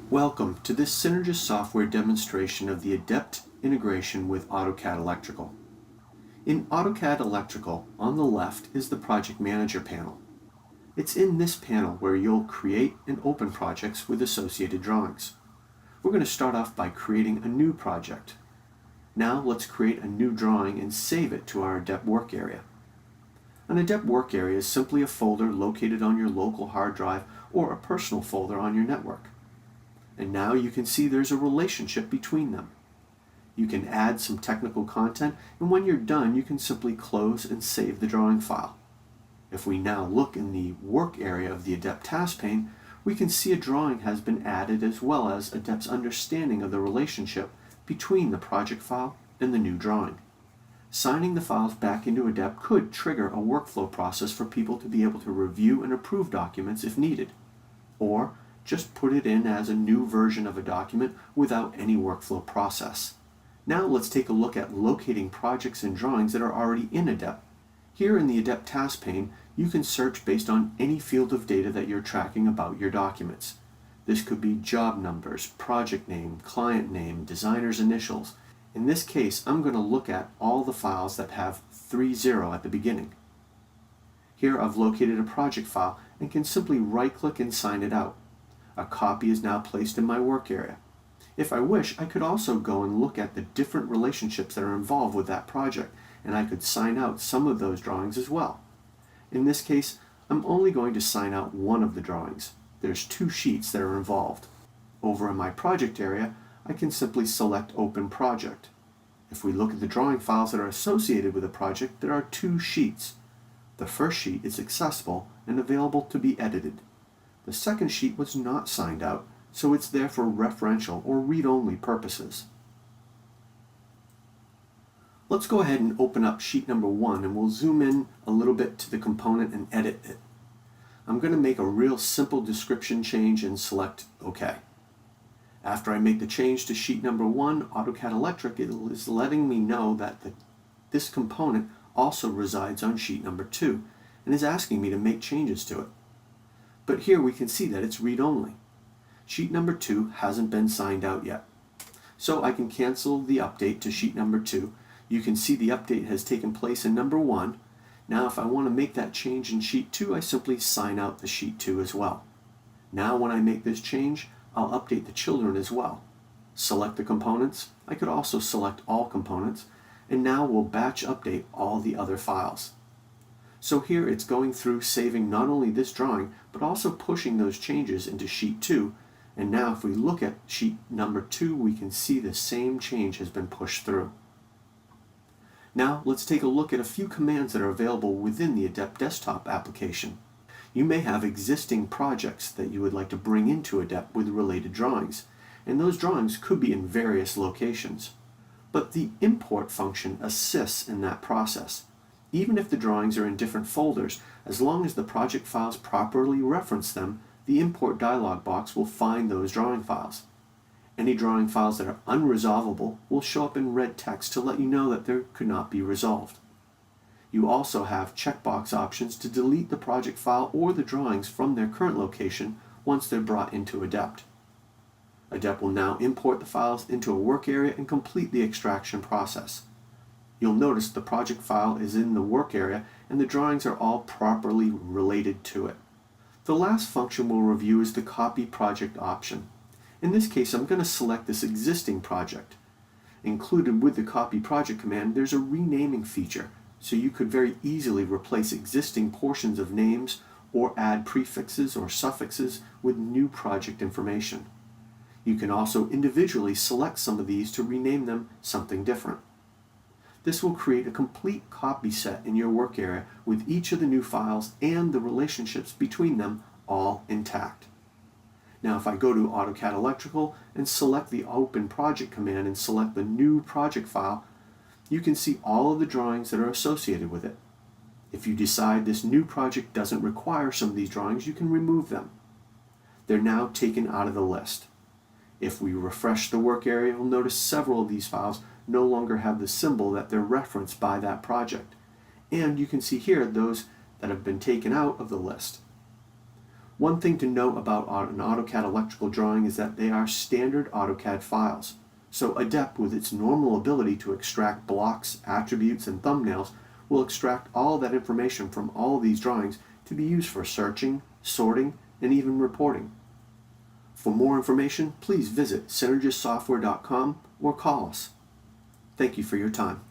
Welcome to this Synergis software demonstration of the Adept integration with AutoCAD Electrical. In AutoCAD Electrical, on the left is the Project Manager panel. It's in this panel where you'll create and open projects with associated drawings. We're going to start off by creating a new project. Now let's create a new drawing and save it to our Adept work area. An Adept work area is simply a folder located on your local hard drive or a personal folder on your network. And now you can see there's a relationship between them. You can add some technical content, and when you're done, you can simply close and save the drawing file. If we now look in the work area of the Adept task pane, we can see a drawing has been added as well as Adept's understanding of the relationship between the project file and the new drawing. Signing the files back into Adept could trigger a workflow process for people to be able to review and approve documents if needed, or just put it in as a new version of a document without any workflow process. Now let's take a look at locating projects and drawings that are already in Adept. Here in the Adept task pane, you can search based on any field of data that you're tracking about your documents. This could be job numbers, project name, client name, designer's initials. In this case, I'm going to look at all the files that have 30 at the beginning. Here I've located a project file and can simply right-click and sign it out. A copy is now placed in my work area. If I wish, I could also go and look at the different relationships that are involved with that project, and I could sign out some of those drawings as well. In this case, I'm only going to sign out one of the drawings. There's 2 sheets that are involved. Over in my project area, I can simply select Open Project. If we look at the drawing files that are associated with the project, there are 2 sheets. The first sheet is accessible and available to be edited. The second sheet was not signed out, so it's there for referential or read-only purposes. Let's go ahead and open up sheet number 1 and we'll zoom in a little bit to the component and edit it. I'm going to make a real simple description change and select OK. After I make the change to sheet number 1, AutoCAD Electrical is letting me know that this component also resides on sheet number 2 and is asking me to make changes to it. But here we can see that it's read-only. Sheet number 2 hasn't been signed out yet. So I can cancel the update to sheet number 2. You can see the update has taken place in number 1. Now if I want to make that change in sheet 2, I simply sign out the sheet 2 as well. Now when I make this change, I'll update the children as well. Select the components. I could also select all components. And now we'll batch update all the other files. So here it's going through saving not only this drawing, but also pushing those changes into sheet 2. And now if we look at sheet number 2, we can see the same change has been pushed through. Now let's take a look at a few commands that are available within the Adept desktop application. You may have existing projects that you would like to bring into Adept with related drawings, and those drawings could be in various locations. But the import function assists in that process. Even if the drawings are in different folders, as long as the project files properly reference them, the import dialog box will find those drawing files. Any drawing files that are unresolvable will show up in red text to let you know that they could not be resolved. You also have checkbox options to delete the project file or the drawings from their current location once they're brought into Adept. Adept will now import the files into a work area and complete the extraction process. You'll notice the project file is in the work area and the drawings are all properly related to it. The last function we'll review is the Copy Project option. In this case, I'm going to select this existing project. Included with the Copy Project command, there's a renaming feature, so you could very easily replace existing portions of names or add prefixes or suffixes with new project information. You can also individually select some of these to rename them something different. This will create a complete copy set in your work area with each of the new files and the relationships between them all intact. Now if I go to AutoCAD Electrical and select the Open Project command and select the new project file, you can see all of the drawings that are associated with it. If you decide this new project doesn't require some of these drawings, you can remove them. They're now taken out of the list. If we refresh the work area, you'll notice several of these files no longer have the symbol that they're referenced by that project. And you can see here those that have been taken out of the list. One thing to note about an AutoCAD electrical drawing is that they are standard AutoCAD files. So Adept, with its normal ability to extract blocks, attributes, and thumbnails, will extract all that information from all of these drawings to be used for searching, sorting, and even reporting. For more information, please visit synergissoftware.com or call us. Thank you for your time.